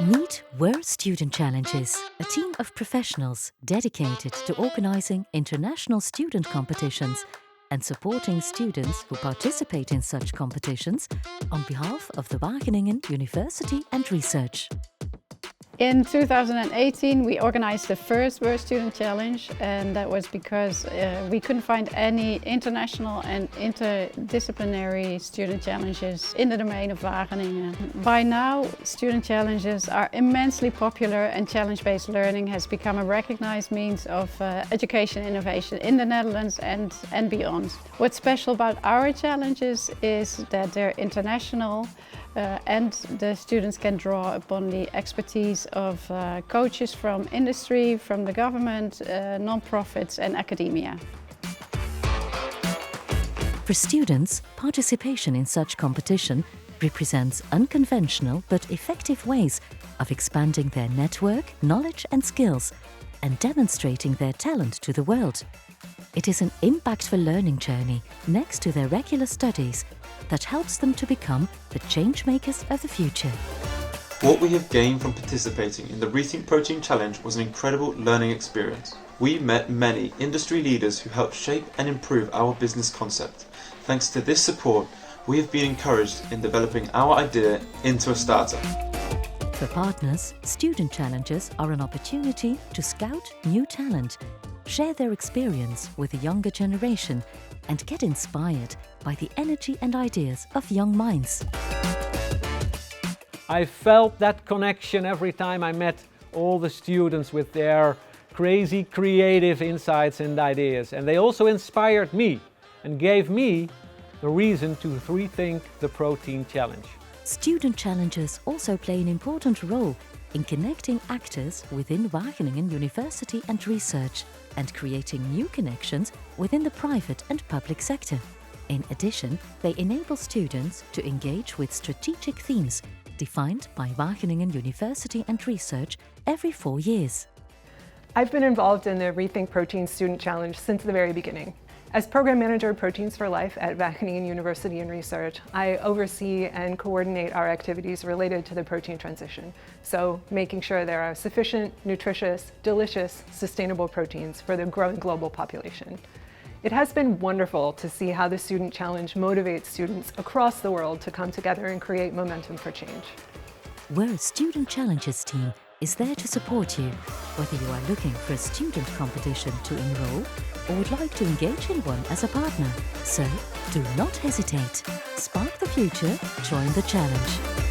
Meet WUR Student Challenges, a team of professionals dedicated to organising international student competitions and supporting students who participate in such competitions on behalf of the Wageningen University Research. In 2018 we organized the first WUR Student Challenge, and that was because we couldn't find any international and interdisciplinary student challenges in the domain of Wageningen. By now, student challenges are immensely popular and challenge-based learning has become a recognized means of education innovation in the Netherlands and beyond. What's special about our challenges is that they're international and the students can draw upon the expertise of coaches from industry, from the government, non-profits and academia. For students, participation in such competition represents unconventional but effective ways of expanding their network, knowledge and skills and demonstrating their talent to the world. It is an impactful learning journey next to their regular studies that helps them to become the changemakers of the future. What we have gained from participating in the Rethink Protein Challenge was an incredible learning experience. We met many industry leaders who helped shape and improve our business concept. Thanks to this support, we have been encouraged in developing our idea into a startup. For partners, student challenges are an opportunity to scout new talent, share their experience with the younger generation and get inspired by the energy and ideas of young minds. I felt that connection every time I met all the students with their crazy creative insights and ideas, and they also inspired me and gave me the reason to rethink the protein challenge. Student challenges also play an important role in connecting actors within Wageningen University Research and creating new connections within the private and public sector. In addition, they enable students to engage with strategic themes defined by Wageningen University Research every 4 years. I've been involved in the Rethink Protein Student Challenge since the very beginning. As Program Manager of Proteins for Life at Wageningen University Research, I oversee and coordinate our activities related to the protein transition, so making sure there are sufficient, nutritious, delicious, sustainable proteins for the growing global population. It has been wonderful to see how the Student Challenge motivates students across the world to come together and create momentum for change. WUR Student Challenges team is there to support you, whether you are looking for a student competition to enroll or would like to engage in one as a partner. So, do not hesitate. Spark the future, join the challenge.